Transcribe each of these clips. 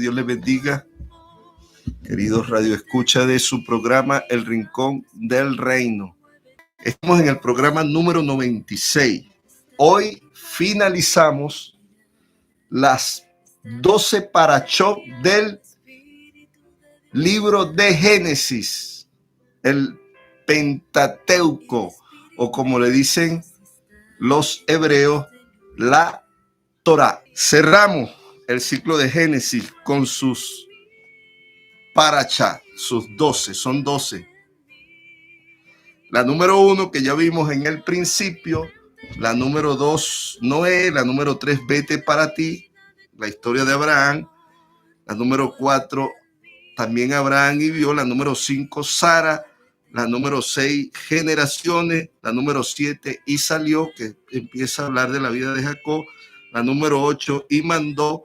Dios les bendiga, queridos radioescucha de su programa El Rincón del Reino. Estamos en el programa número 96. Hoy finalizamos las 12 parashot del libro de Génesis, el Pentateuco, o como le dicen los hebreos, la Torá. Cerramos el ciclo de Génesis con sus parashá, sus 12, son 12. La número 1 que ya vimos en el principio, la número 2 Noé, la número 3 Vete para ti, la historia de Abraham, la número 4 también Abraham vivió, la número 5 Sara, la número 6 Generaciones, la número 7 Y salió, que empieza a hablar de la vida de Jacob, la número 8 Y mandó,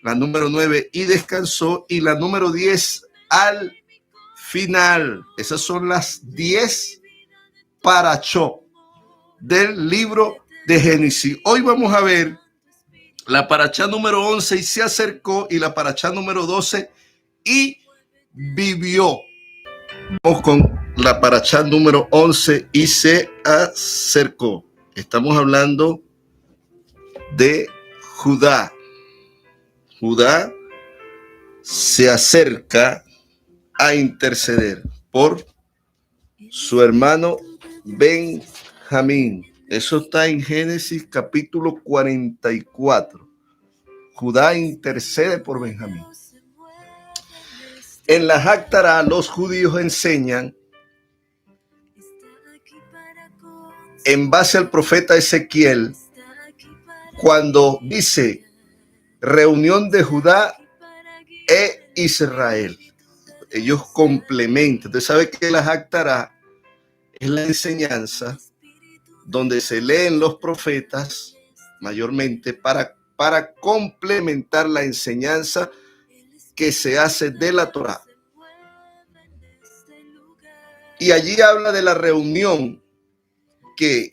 la número 9 Y descansó, y la número 10 al final. Esas son las 10 parashot del libro de Génesis. Hoy vamos a ver la parashá número 11 Y se acercó, y la parashá número 12 Y vivió. Vamos con la parashá número 11 Y se acercó. Estamos hablando de Judá. Judá se acerca a interceder por su hermano Benjamín. Eso está en Génesis capítulo 44. Judá intercede por Benjamín. En la Haftará los judíos enseñan en base al profeta Ezequiel cuando dice reunión de Judá e Israel. Ellos complementan. Usted sabe que la Haftará es la enseñanza donde se leen los profetas mayormente para complementar la enseñanza que se hace de la Torá. Y allí habla de la reunión que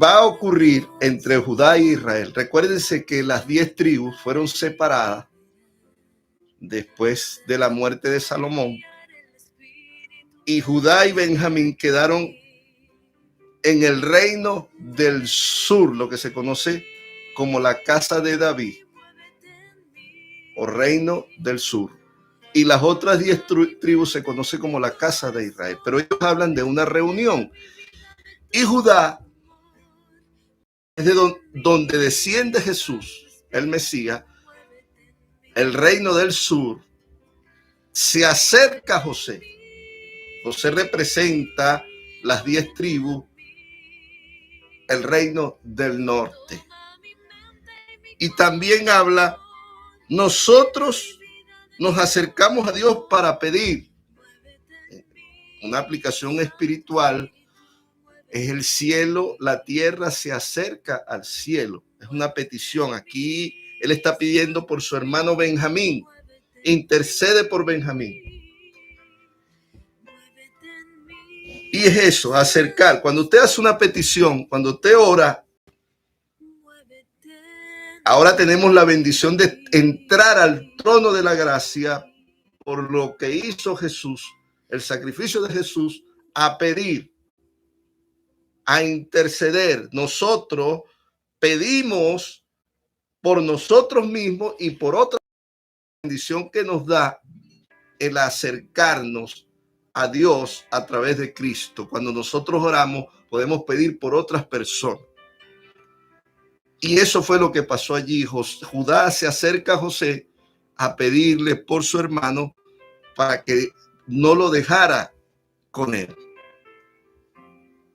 va a ocurrir entre Judá y Israel. Recuérdense que las 10 tribus fueron separadas después de la muerte de Salomón, y Judá y Benjamín quedaron en el reino del sur, lo que se conoce como la casa de David o reino del sur, y las otras 10 tribus se conoce como la casa de Israel. Pero ellos hablan de una reunión, y Judá es de donde desciende Jesús, el Mesías. El reino del sur se acerca a José. José representa las 10 tribus, el reino del norte. Y también habla, nosotros nos acercamos a Dios para pedir. Una aplicación espiritual es el cielo, la tierra se acerca al cielo. Es una petición. Aquí él está pidiendo por su hermano Benjamín. Intercede por Benjamín. Y es eso, acercar. Cuando usted hace una petición, cuando usted ora, ahora tenemos la bendición de entrar al trono de la gracia por lo que hizo Jesús, el sacrificio de Jesús, a pedir, a interceder. Nosotros pedimos por nosotros mismos y por otra bendición que nos da el acercarnos a Dios a través de Cristo. Cuando nosotros oramos, podemos pedir por otras personas. Y eso fue lo que pasó allí. Judá se acerca a José a pedirle por su hermano para que no lo dejara con él.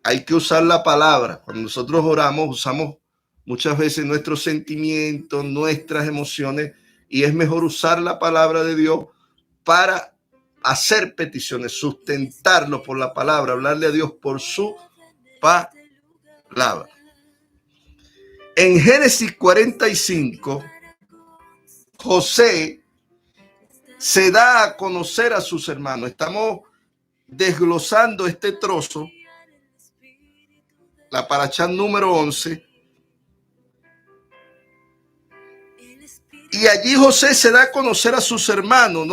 Hay que usar la palabra. Cuando nosotros oramos, usamos muchas veces nuestros sentimientos, nuestras emociones, y es mejor usar la palabra de Dios para hacer peticiones, sustentarlo por la palabra, hablarle a Dios por su palabra. En Génesis 45, José se da a conocer a sus hermanos. Estamos desglosando este trozo, la parashá número 11. Y allí José se da a conocer a sus hermanos.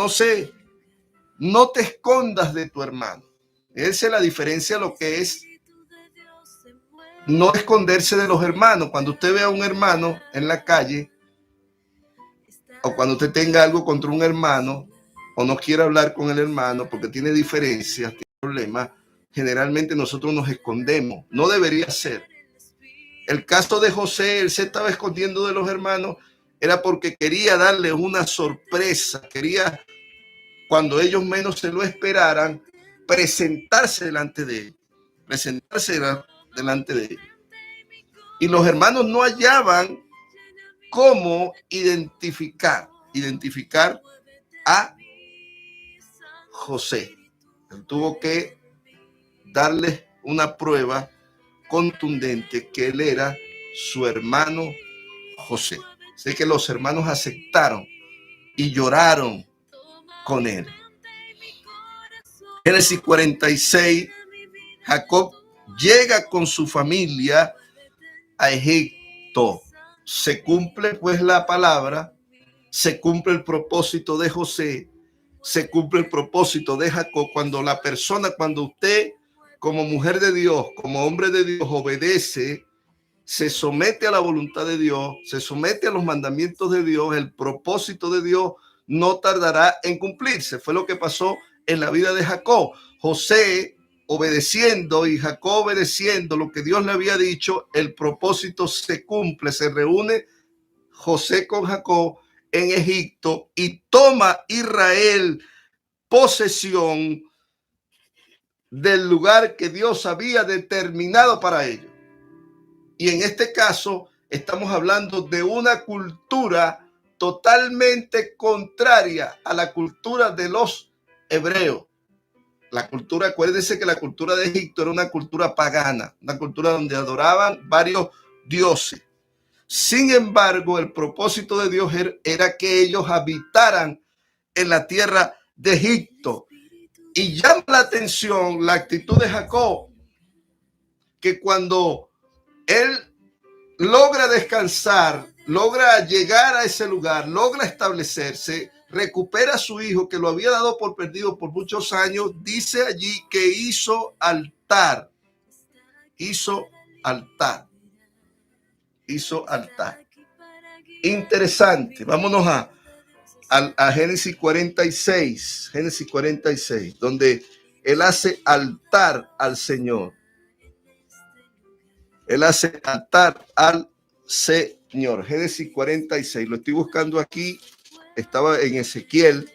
No te escondas de tu hermano. Esa es la diferencia de lo que es no esconderse de los hermanos. Cuando usted ve a un hermano en la calle, o cuando usted tenga algo contra un hermano, o no quiere hablar con el hermano porque tiene diferencias, tiene problemas, generalmente nosotros nos escondemos. No debería ser. El caso de José, él se estaba escondiendo de los hermanos, era porque quería darles una sorpresa, quería, cuando ellos menos se lo esperaran, presentarse delante de él, presentarse delante de él. Y los hermanos no hallaban cómo identificar a José. Él tuvo que darles una prueba contundente que él era su hermano José. Sé que los hermanos aceptaron y lloraron con él. Génesis 46, Jacob llega con su familia a Egipto. Se cumple pues la palabra, se cumple el propósito de José, se cumple el propósito de Jacob. Cuando usted como mujer de Dios, como hombre de Dios, obedece, se somete a la voluntad de Dios, se somete a los mandamientos de Dios, el propósito de Dios no tardará en cumplirse. Fue lo que pasó en la vida de Jacob. José obedeciendo y Jacob obedeciendo lo que Dios le había dicho, el propósito se cumple. Se reúne José con Jacob en Egipto y toma Israel posesión del lugar que Dios había determinado para ellos. Y en este caso estamos hablando de una cultura totalmente contraria a la cultura de los hebreos. La cultura, acuérdense que la cultura de Egipto era una cultura pagana, una cultura donde adoraban varios dioses. Sin embargo, el propósito de Dios era que ellos habitaran en la tierra de Egipto. Y llama la atención la actitud de Jacob, que cuando él logra descansar, logra llegar a ese lugar, logra establecerse, recupera a su hijo que lo había dado por perdido por muchos años, dice allí que hizo altar. Interesante. Vámonos a Génesis 46, donde él hace altar al Señor. Él hace altar al Señor. Génesis 46. Lo estoy buscando aquí. Estaba en Ezequiel.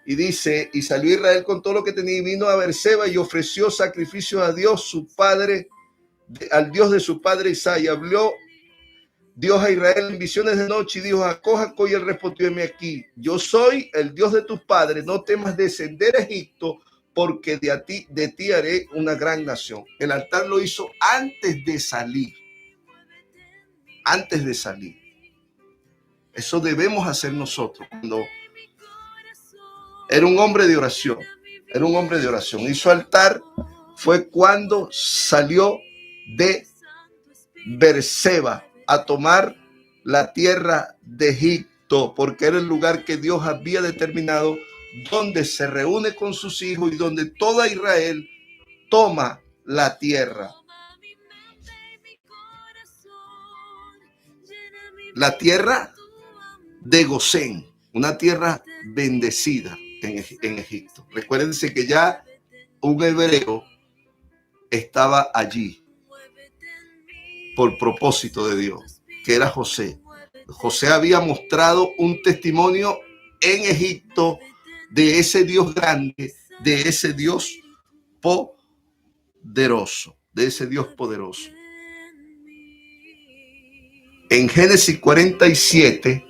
Y dice, y salió Israel con todo lo que tenía y vino a Beerseba y ofreció sacrificio a Dios su padre, al Dios de su padre Isaías. Y habló Dios a Israel en visiones de noche y dijo, Jacob, Jacob, y él respondió, heme aquí. Yo soy el Dios de tus padres. No temas descender a Egipto, porque de ti haré una gran nación. El altar lo hizo antes de salir. Antes de salir. Eso debemos hacer nosotros. Cuando era un hombre de oración. Hizo altar fue cuando salió de Beerseba a tomar la tierra de Egipto, porque era el lugar que Dios había determinado, donde se reúne con sus hijos y donde toda Israel toma la tierra. La tierra de Gosén, una tierra bendecida en Egipto. Recuérdense que ya un hebreo estaba allí por propósito de Dios, que era José. José había mostrado un testimonio en Egipto de ese Dios grande, de ese Dios poderoso, En Génesis 47,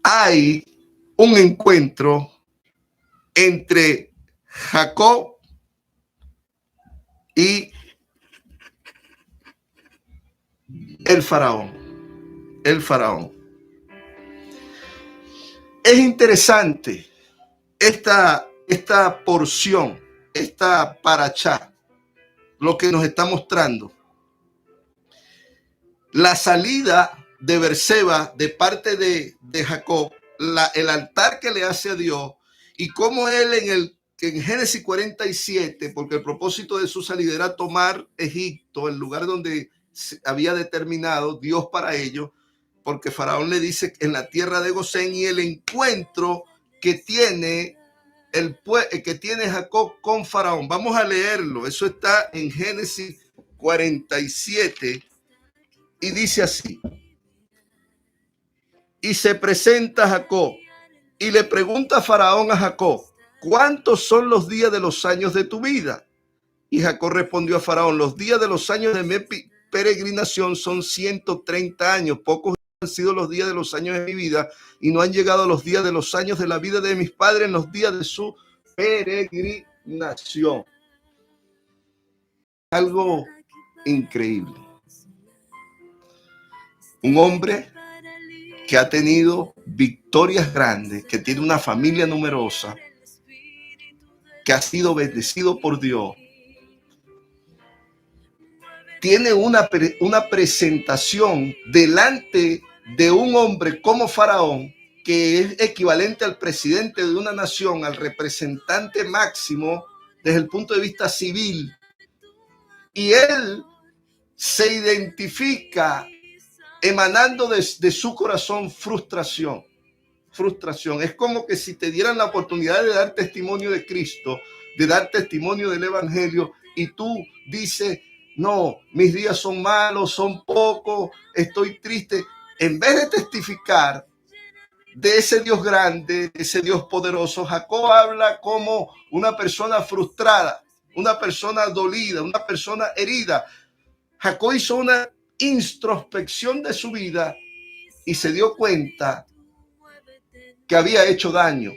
hay un encuentro entre Jacob y el faraón. Es interesante esta porción, esta parachá, lo que nos está mostrando. la salida de Berseba de parte de Jacob, el altar que le hace a Dios, y cómo él en Génesis 47, porque el propósito de su salida era tomar Egipto, el lugar donde había determinado Dios para ellos, porque Faraón le dice en la tierra de Gosén, y el encuentro que tiene que tiene Jacob con Faraón. Vamos a leerlo. Eso está en Génesis 47 y dice así: y se presenta Jacob y le pregunta a Faraón a Jacob: ¿cuántos son los días de los años de tu vida? Y Jacob respondió a Faraón: los días de los años de mi peregrinación son 130 años. Pocos han sido los días de los años de mi vida, y no han llegado los días de los años de la vida de mis padres en los días de su peregrinación. Algo increíble. Un hombre que ha tenido victorias grandes, que tiene una familia numerosa, que ha sido bendecido por Dios, tiene una presentación delante de un hombre como Faraón, que es equivalente al presidente de una nación, al representante máximo desde el punto de vista civil, y él se identifica emanando de su corazón frustración. Es como que si te dieran la oportunidad de dar testimonio de Cristo, de dar testimonio del Evangelio, y tú dices: no, mis días son malos, son pocos, estoy triste. En vez de testificar de ese Dios grande, de ese Dios poderoso, Jacob habla como una persona frustrada, una persona dolida, una persona herida. Jacob hizo una introspección de su vida y se dio cuenta que había hecho daño,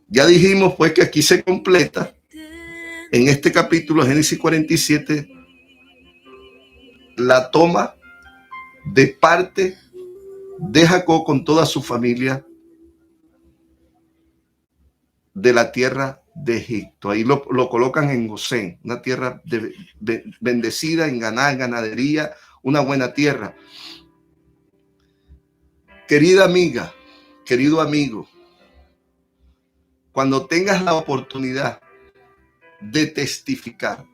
Ya dijimos pues que aquí se completa en este capítulo, Génesis 47, la toma de parte de Jacob con toda su familia de la tierra de Egipto. Ahí lo colocan en Gosén, una tierra bendecida en ganadería, una buena tierra. Querida amiga, querido amigo, cuando tengas la oportunidad de testificar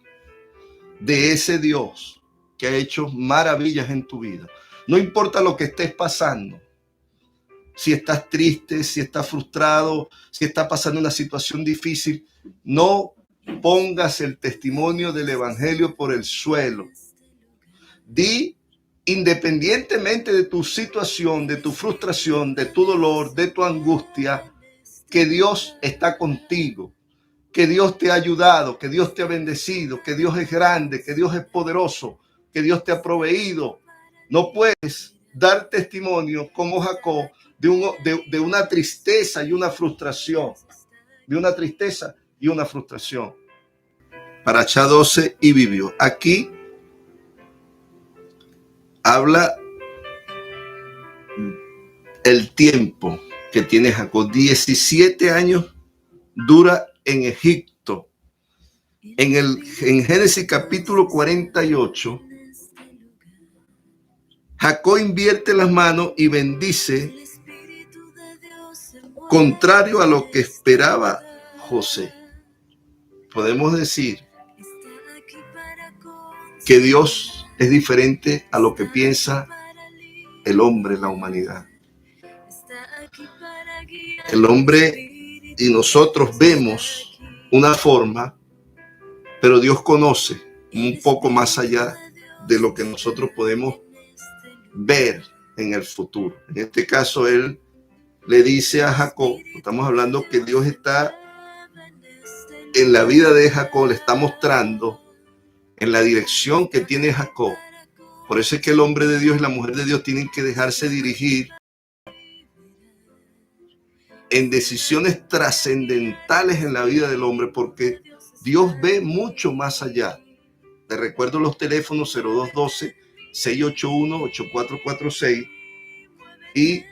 de ese Dios que ha hecho maravillas en tu vida, no importa lo que estés pasando, si estás triste, si estás frustrado, si estás pasando una situación difícil, no pongas el testimonio del Evangelio por el suelo. Di, independientemente de tu situación, de tu frustración, de tu dolor, de tu angustia, que Dios está contigo, que Dios te ha ayudado, que Dios te ha bendecido, que Dios es grande, que Dios es poderoso, que Dios te ha proveído. No puedes dar testimonio como Jacob de una tristeza y una frustración, Parashá 12 y vivió. Aquí habla el tiempo que tiene Jacob. 17 años dura en Egipto. En Génesis capítulo 48, Jacob invierte las manos y bendice, contrario a lo que esperaba José. Podemos decir que Dios es diferente a lo que piensa el hombre, la humanidad. El hombre y nosotros vemos una forma, pero Dios conoce un poco más allá de lo que nosotros podemos ver en el futuro. En este caso, él le dice a Jacob, estamos hablando que Dios está en la vida de Jacob, le está mostrando en la dirección que tiene Jacob. Por eso es que el hombre de Dios y la mujer de Dios tienen que dejarse dirigir en decisiones trascendentales en la vida del hombre, porque Dios ve mucho más allá. Te recuerdo los teléfonos 0212-681-8446 y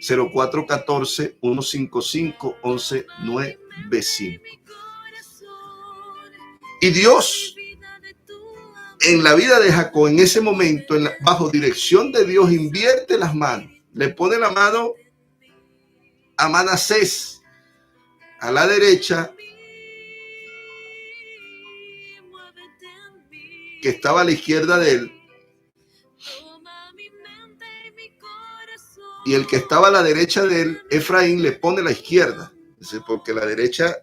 0414-155-1195. Y Dios, en la vida de Jacob, en ese momento, bajo dirección de Dios, invierte las manos. Le pone la mano a Manasés a la derecha, que estaba a la izquierda de él, y el que estaba a la derecha de él, Efraín, le pone la izquierda, porque la derecha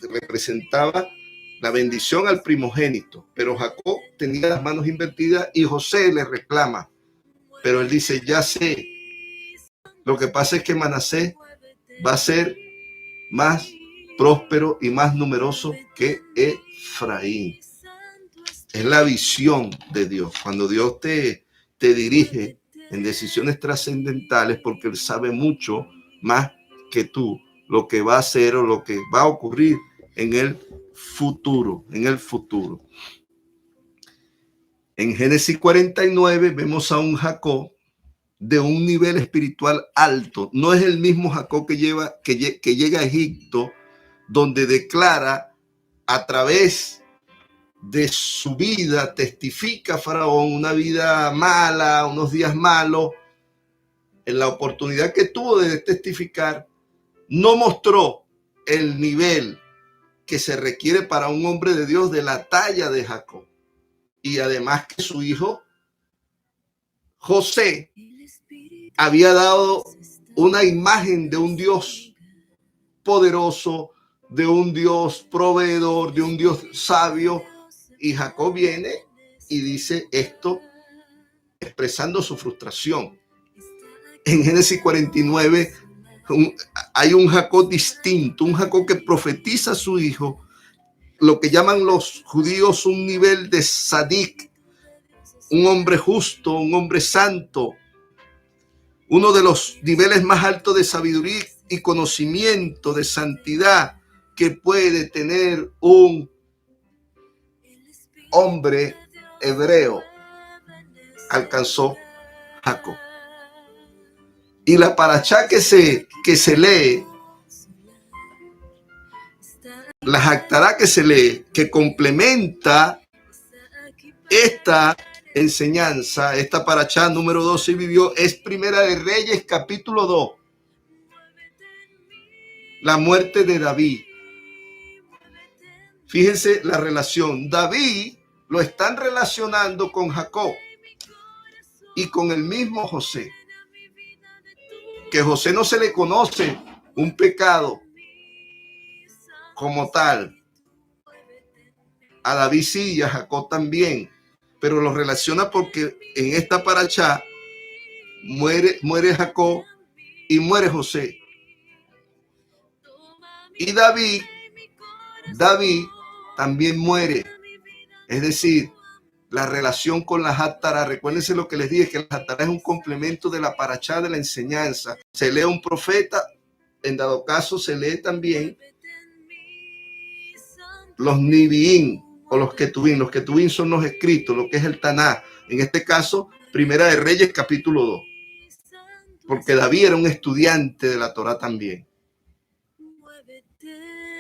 representaba la bendición al primogénito, pero Jacob tenía las manos invertidas y José le reclama, pero él dice, ya sé, lo que pasa es que Manasés va a ser más próspero y más numeroso que Efraín. Es la visión de Dios. Cuando Dios te dirige en decisiones trascendentales, porque Él sabe mucho más que tú lo que va a hacer o lo que va a ocurrir en el futuro. En Génesis 49 vemos a un Jacob de un nivel espiritual alto. No es el mismo Jacob que llega a Egipto, donde declara a través de su vida, testifica a Faraón una vida mala, unos días malos. En la oportunidad que tuvo de testificar, no mostró el nivel que se requiere para un hombre de Dios de la talla de Jacob. Y además que su hijo José había dado una imagen de un Dios poderoso, de un Dios proveedor, de un Dios sabio. Y Jacob viene y dice esto expresando su frustración. En Génesis 49 hay un Jacob distinto, un Jacob que profetiza a su hijo, lo que llaman los judíos un nivel de sadik, un hombre justo, un hombre santo, uno de los niveles más altos de sabiduría y conocimiento, de santidad que puede tener un hombre hebreo, alcanzó Jacob. Y la parashá que se lee, la Haftará que se lee, que complementa esta enseñanza, esta parashá número 12 vivió, es Primera de Reyes, capítulo 2. La muerte de David. Fíjense la relación. David lo están relacionando con Jacob y con el mismo José. Que José no se le conoce un pecado como tal. A David sí y a Jacob también. Pero lo relaciona porque en esta parashá muere Jacob y muere José. Y David también muere. Es decir, la relación con la Haftará. Recuérdense lo que les dije, que la Haftará es un complemento de la parashá, de la enseñanza. Se lee un profeta, en dado caso se lee también los Nibiín o los Ketubín. Los Ketubín son los escritos, lo que es el Taná. En este caso, Primera de Reyes, capítulo 2. Porque David era un estudiante de la Torá también.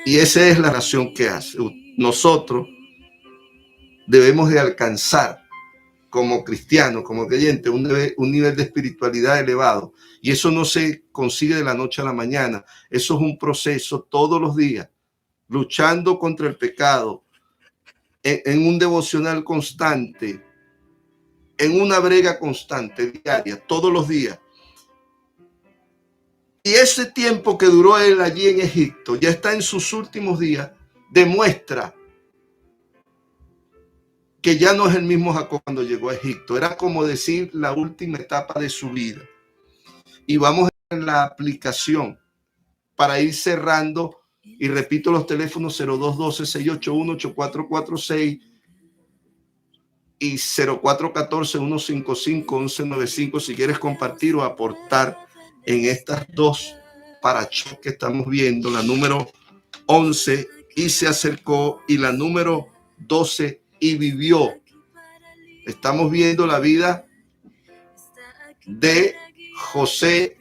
Y esa es la relación que hace. Nosotros debemos de alcanzar como cristianos, como creyentes, un nivel de espiritualidad elevado. Y eso no se consigue de la noche a la mañana. Eso es un proceso todos los días, luchando contra el pecado, en un devocional constante, en una brega constante, diaria, todos los días. Y ese tiempo que duró él allí en Egipto, ya está en sus últimos días, demuestra que ya no es el mismo Jacob cuando llegó a Egipto. Era como decir la última etapa de su vida. Y vamos en la aplicación para ir cerrando. Y repito los teléfonos 0212-681-8446 y 0414-155-1195 si quieres compartir o aportar en estas dos parashot que estamos viendo, la número 11 y se acercó y la número 12 y vivió. Estamos viendo la vida de José,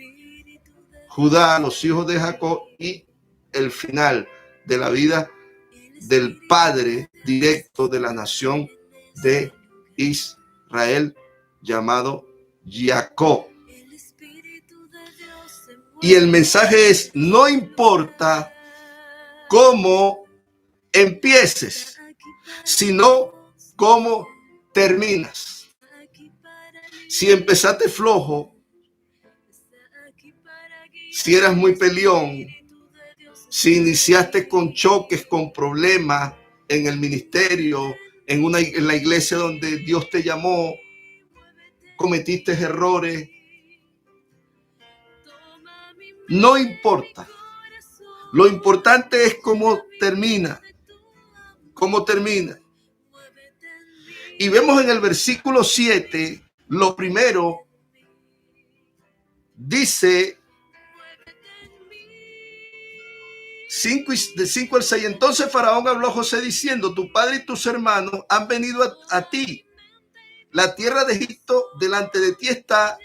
Judá, los hijos de Jacob y el final de la vida del padre directo de la nación de Israel, llamado Jacob. Y el mensaje es: no importa cómo empieces, sino cómo terminas. Si empezaste flojo, si eras muy peleón, si iniciaste con choques, con problemas en el ministerio, en la iglesia donde Dios te llamó, cometiste errores, no importa. Lo importante es cómo termina. Cómo termina. Y vemos en el versículo 7, lo primero, dice, de 5 al 6, entonces Faraón habló a José diciendo: tu padre y tus hermanos han venido a ti. La tierra de Egipto delante de ti está.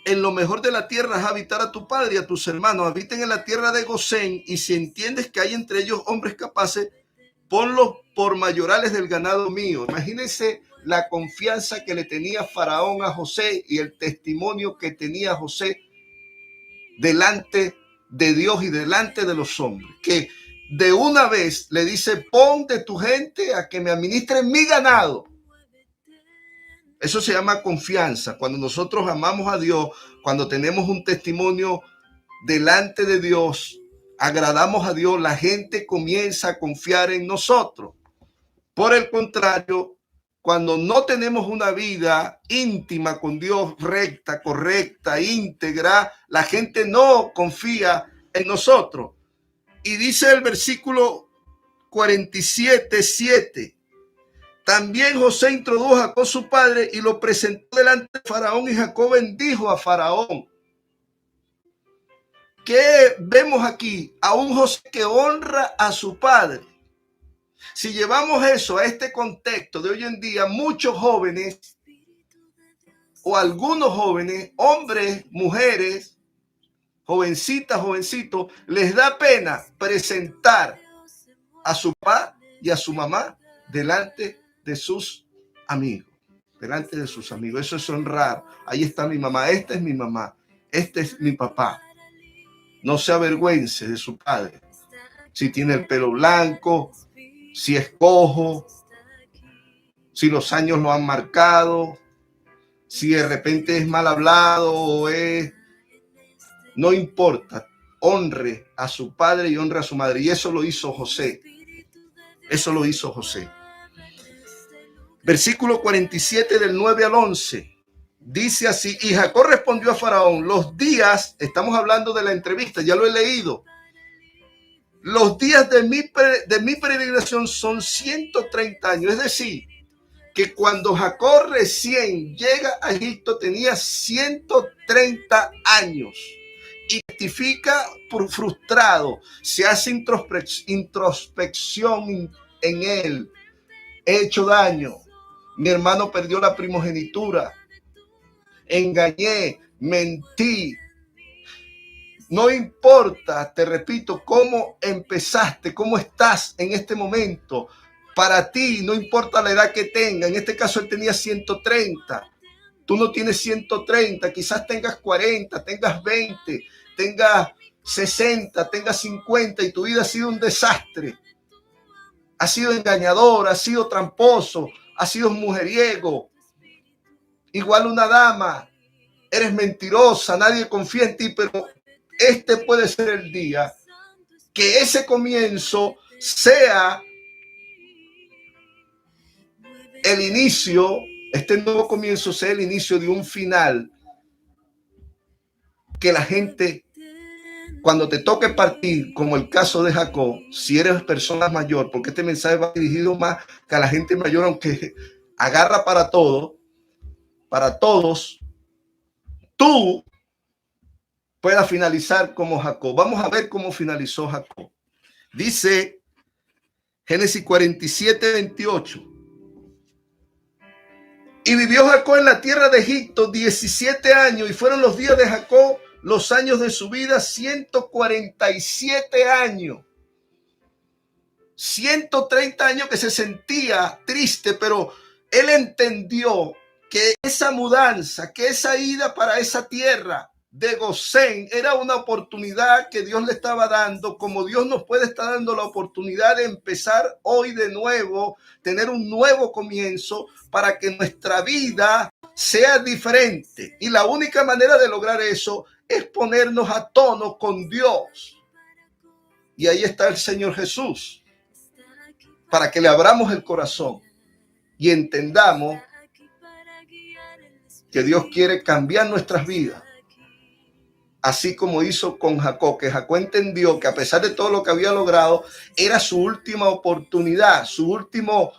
En lo mejor de la tierra es habitar a tu padre y a tus hermanos. Habiten en la tierra de Gosén, y si entiendes que hay entre ellos hombres capaces, ponlos por mayorales del ganado mío. Imagínense la confianza que le tenía Faraón a José y el testimonio que tenía José delante de Dios y delante de los hombres, que de una vez le dice: pon de tu gente a que me administren mi ganado. Eso se llama confianza. Cuando nosotros amamos a Dios, cuando tenemos un testimonio delante de Dios, agradamos a Dios, la gente comienza a confiar en nosotros. Por el contrario, cuando no tenemos una vida íntima con Dios, recta, correcta, íntegra, la gente no confía en nosotros. Y dice el versículo 47:7. También José introdujo a Jacob su padre y lo presentó delante de Faraón, y Jacob bendijo a Faraón. ¿Qué vemos aquí? A un José que honra a su padre. Si llevamos eso a este contexto de hoy en día, muchos jóvenes o algunos jóvenes, hombres, mujeres, jovencitas, jovencitos, les da pena presentar a su papá y a su mamá delante de sus amigos, delante de sus amigos. Eso es honrar. Ahí está mi mamá, esta es mi mamá, este es mi papá. No se avergüence de su padre. Si tiene el pelo blanco, si es cojo, si los años lo han marcado, si de repente es mal hablado o es... No importa, honre a su padre y honre a su madre. Y eso lo hizo José. Eso lo hizo José. Versículo 47 del 9 al 11. Dice así: y Jacob respondió a Faraón: los días, estamos hablando de la entrevista, ya lo he leído. Los días de mi peregrinación son 130 años. Es decir, que cuando Jacob recién llega a Egipto tenía 130 años. Y testifica por frustrado. Se hace introspección en él. He hecho daño. Mi hermano perdió la primogenitura. Engañé, mentí. No importa, te repito, cómo empezaste, cómo estás en este momento. Para ti, no importa la edad que tenga. En este caso, él tenía 130. Tú no tienes 130. Quizás tengas 40, tengas 20, tengas 60, tengas 50 y tu vida ha sido un desastre. Has sido engañador, has sido tramposo, has sido mujeriego. Igual una dama, eres mentirosa, nadie confía en ti, pero este puede ser el día que ese comienzo sea el inicio, este nuevo comienzo sea el inicio de un final, que la gente, cuando te toque partir, como el caso de Jacob, si eres persona mayor, porque este mensaje va dirigido más que a la gente mayor, aunque agarra para todo, para todos, tú pueda finalizar como Jacob. Vamos a ver cómo finalizó Jacob. Dice Génesis 47:28. Y vivió Jacob en la tierra de Egipto 17 años, y fueron los días de Jacob, los años de su vida, 147 años. 130 años que se sentía triste, pero él entendió que esa mudanza, que esa ida para esa tierra de Gosén era una oportunidad que Dios le estaba dando, como Dios nos puede estar dando la oportunidad de empezar hoy de nuevo, tener un nuevo comienzo para que nuestra vida sea diferente. Y la única manera de lograr eso es ponernos a tono con Dios. Y ahí está el Señor Jesús, para que le abramos el corazón y entendamos que Dios quiere cambiar nuestras vidas. Así como hizo con Jacob, que Jacob entendió que a pesar de todo lo que había logrado, era su última oportunidad, su último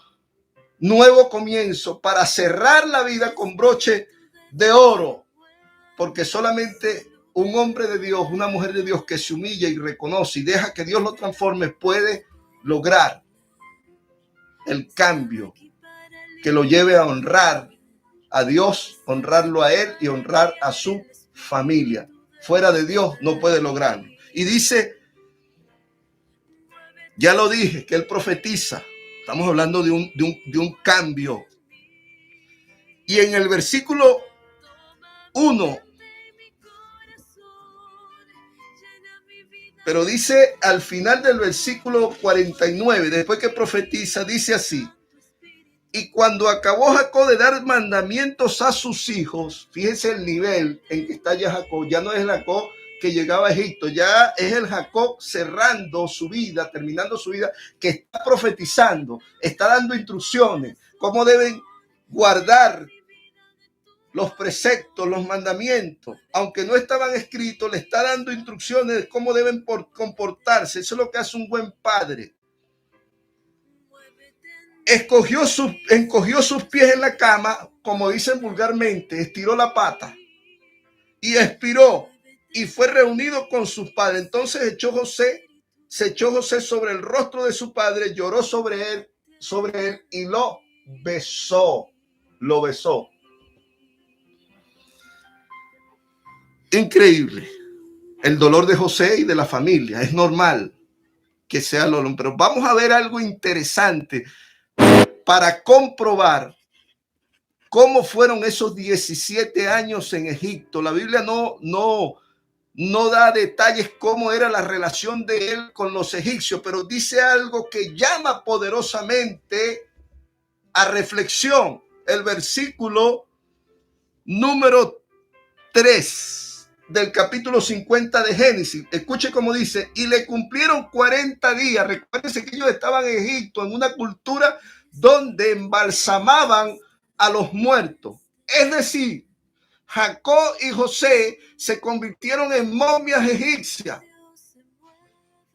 nuevo comienzo para cerrar la vida con broche de oro. Porque solamente un hombre de Dios, una mujer de Dios que se humilla y reconoce y deja que Dios lo transforme, puede lograr el cambio que lo lleve a honrar a Dios, honrarlo a Él y honrar a su familia. Fuera de Dios no puede lograrlo. Y dice, ya lo dije, que Él profetiza. Estamos hablando de un cambio. Y en el versículo 1, pero dice al final del versículo 49, después que profetiza, dice así: y cuando acabó Jacob de dar mandamientos a sus hijos, fíjense el nivel en que está ya Jacob, ya no es el Jacob que llegaba a Egipto, ya es el Jacob cerrando su vida, terminando su vida, que está profetizando, está dando instrucciones, cómo deben guardar los preceptos, los mandamientos, aunque no estaban escritos, le está dando instrucciones de cómo deben comportarse. Eso es lo que hace un buen padre. Encogió sus pies en la cama, como dicen vulgarmente, estiró la pata y expiró y fue reunido con sus padres. Entonces se echó José sobre el rostro de su padre, lloró sobre él y lo besó. Increíble el dolor de José y de la familia. Es normal que sea el dolor, pero vamos a ver algo interesante para comprobar cómo fueron esos 17 años en Egipto. La Biblia no da detalles cómo era la relación de él con los egipcios, pero dice algo que llama poderosamente a reflexión. El versículo número 3 del capítulo 50 de Génesis. Escuche cómo dice: y le cumplieron 40 días. Recuérdense que ellos estaban en Egipto, en una cultura donde embalsamaban a los muertos. Es decir, Jacob y José se convirtieron en momias egipcias.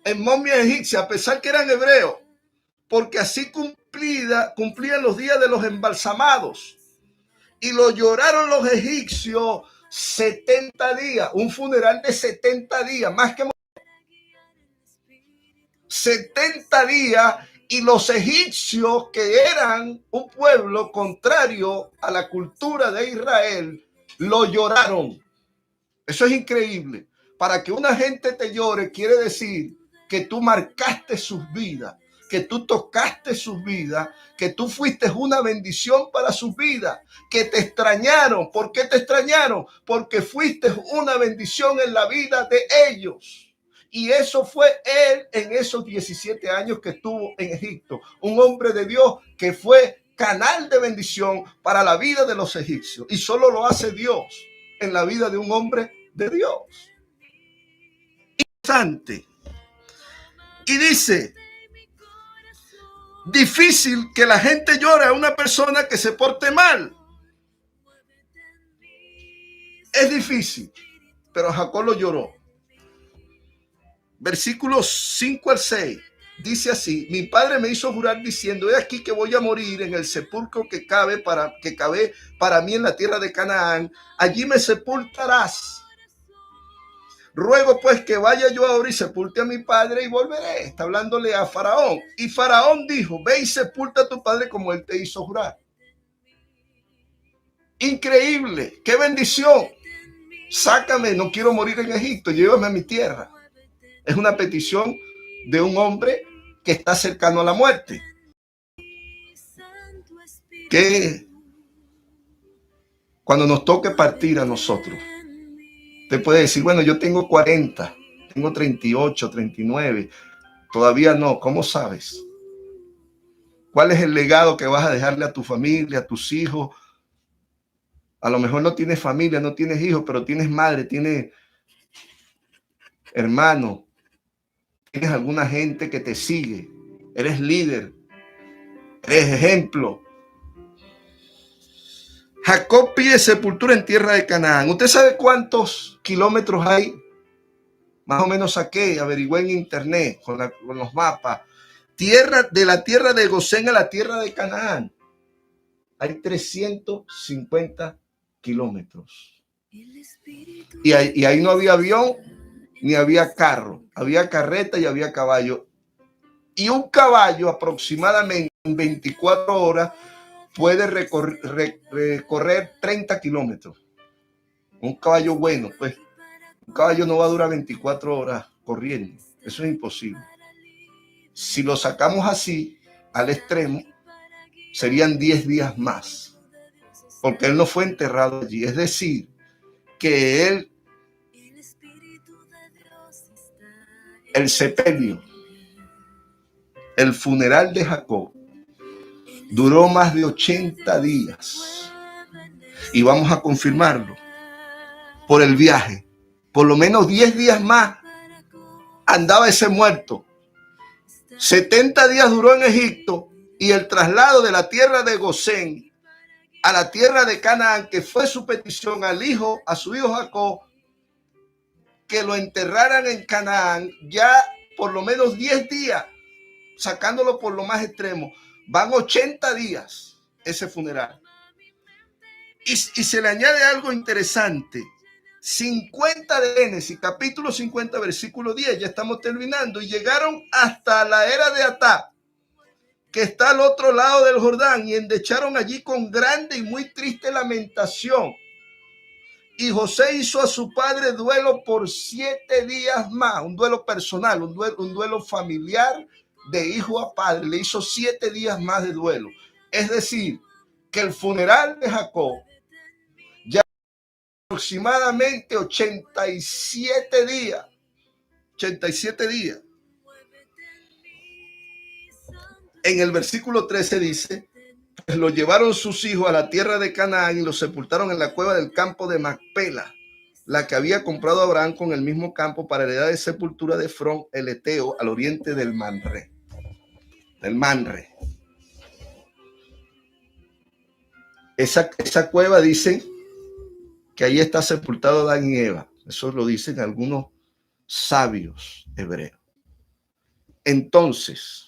A pesar que eran hebreos, porque así cumplían los días de los embalsamados. Y lo lloraron los egipcios 70 días, un funeral de 70 días, más que 70 días, y los egipcios, que eran un pueblo contrario a la cultura de Israel, lo lloraron. Eso es increíble. Para que una gente te llore, quiere decir que tú marcaste sus vidas, que tú tocaste sus vidas, que tú fuiste una bendición para sus vidas, que te extrañaron. ¿Por qué te extrañaron? Porque fuiste una bendición en la vida de ellos. Y eso fue él en esos 17 años que estuvo en Egipto. Un hombre de Dios que fue canal de bendición para la vida de los egipcios. Y solo lo hace Dios en la vida de un hombre de Dios. Interesante. Y dice: difícil que la gente llore a una persona que se porte mal. Es difícil, pero Jacob lo lloró. Versículos 5 al 6 dice así: mi padre me hizo jurar diciendo: he aquí que voy a morir en el sepulcro que cabe para mí en la tierra de Canaán. Allí me sepultarás. Ruego pues que vaya yo ahora y sepulte a mi padre y volveré. Está hablándole a Faraón. Y Faraón dijo: ve y sepulta a tu padre como él te hizo jurar. Increíble, qué bendición. Sácame, no quiero morir en Egipto, llévame a mi tierra. Es una petición de un hombre que está cercano a la muerte. Que cuando nos toque partir a nosotros, te puede decir, bueno, yo tengo 40, tengo 38, 39, todavía no. ¿Cómo sabes? ¿Cuál es el legado que vas a dejarle a tu familia, a tus hijos? A lo mejor no tienes familia, no tienes hijos, pero tienes madre, tienes hermano, tienes alguna gente que te sigue, eres líder, eres ejemplo. Jacob pide sepultura en tierra de Canaán. ¿Usted sabe cuántos kilómetros hay? Más o menos saqué, averigüé en internet con los mapas. De la tierra de Gosén a la tierra de Canaán hay 350 kilómetros. Y ahí no había avión ni había carro, había carreta y había caballo. Y un caballo aproximadamente en 24 horas puede recorrer 30 kilómetros. Un caballo bueno, pues un caballo no va a durar 24 horas corriendo. Eso es imposible. Si lo sacamos así, al extremo, serían 10 días más. Porque él no fue enterrado allí. Es decir, que el sepelio, el funeral de Jacob, duró más de 80 días. Y vamos a confirmarlo por el viaje. Por lo menos 10 días más andaba ese muerto. 70 días duró en Egipto y el traslado de la tierra de Gosén a la tierra de Canaán, que fue su petición a su hijo Jacob, que lo enterraran en Canaán, ya por lo menos 10 días, sacándolo por lo más extremo, van 80 días ese funeral. Y se le añade algo interesante. 50 de Génesis, capítulo 50, versículo 10, ya estamos terminando, y llegaron hasta la era de Atá, que está al otro lado del Jordán, y endecharon allí con grande y muy triste lamentación. Y José hizo a su padre duelo por 7 días más, un duelo personal, un duelo familiar de hijo a padre. Le hizo 7 días más de duelo. Es decir, que el funeral de Jacob ya aproximadamente 87 días. 87 días. En el versículo 13 dice, pues lo llevaron sus hijos a la tierra de Canaán y lo sepultaron en la cueva del campo de Macpela, la que había comprado Abraham con el mismo campo para heredad de sepultura de Efrón el Eteo, al oriente del Manre. Esa cueva dice que ahí está sepultado Adán y Eva. Eso lo dicen algunos sabios hebreos. Entonces,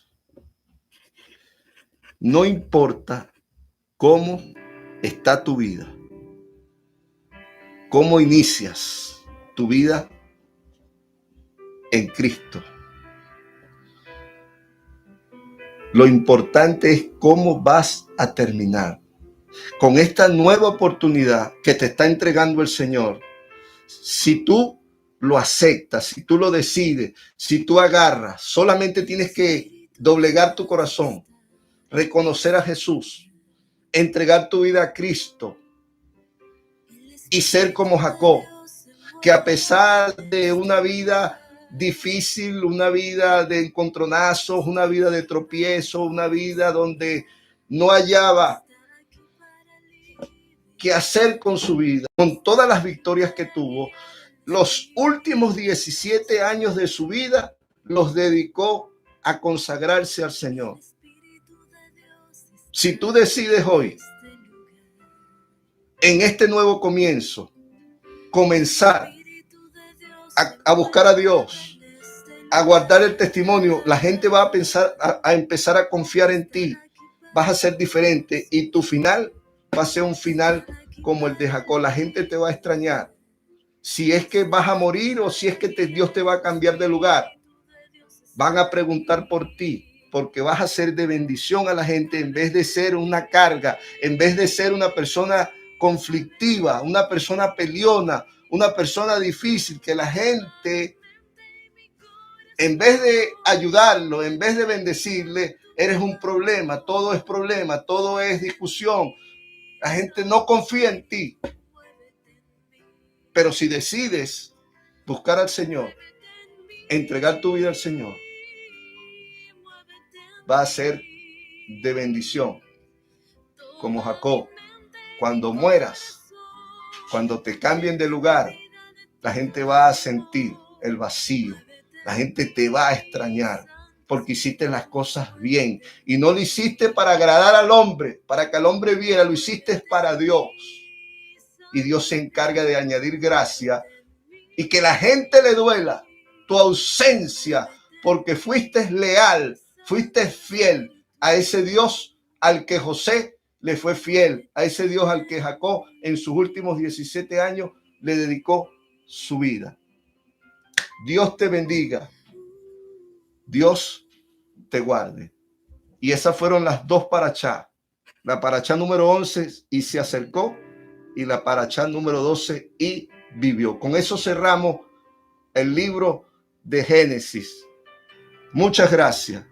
no importa cómo está tu vida, cómo inicias tu vida en Cristo. Lo importante es cómo vas a terminar con esta nueva oportunidad que te está entregando el Señor. Si tú lo aceptas, si tú lo decides, si tú agarras, solamente tienes que doblegar tu corazón, reconocer a Jesús, entregar tu vida a Cristo y ser como Jacob, que a pesar de una vida difícil, una vida de encontronazos, una vida de tropiezo, una vida donde no hallaba qué hacer con su vida, con todas las victorias que tuvo, los últimos 17 años de su vida los dedicó a consagrarse al Señor. Si tú decides hoy, en este nuevo comienzo, comenzar a buscar a Dios, a guardar el testimonio, la gente va a empezar a confiar en ti. Vas a ser diferente y tu final va a ser un final como el de Jacob. La gente te va a extrañar. Si es que vas a morir o si es que Dios te va a cambiar de lugar, van a preguntar por ti, porque vas a ser de bendición a la gente en vez de ser una carga, en vez de ser una persona conflictiva, una persona peleona, una persona difícil, que la gente En vez de ayudarlo, en vez de bendecirle, eres un problema, todo es discusión. La gente no confía en ti. Pero si decides buscar al Señor, entregar tu vida al Señor, va a ser de bendición. Como Jacob, cuando mueras, cuando te cambien de lugar, la gente va a sentir el vacío. La gente te va a extrañar porque hiciste las cosas bien. Y no lo hiciste para agradar al hombre, para que el hombre viera, lo hiciste para Dios. Y Dios se encarga de añadir gracia y que la gente le duela tu ausencia porque fuiste leal, fuiste fiel a ese Dios al que José le fue fiel, a ese Dios al que Jacob en sus últimos 17 años le dedicó su vida. Dios te bendiga, Dios te guarde. Y esas fueron las dos parachá. La parachá número 11, y se acercó, y la parachá número 12, y vivió. Con eso cerramos el libro de Génesis. Muchas gracias.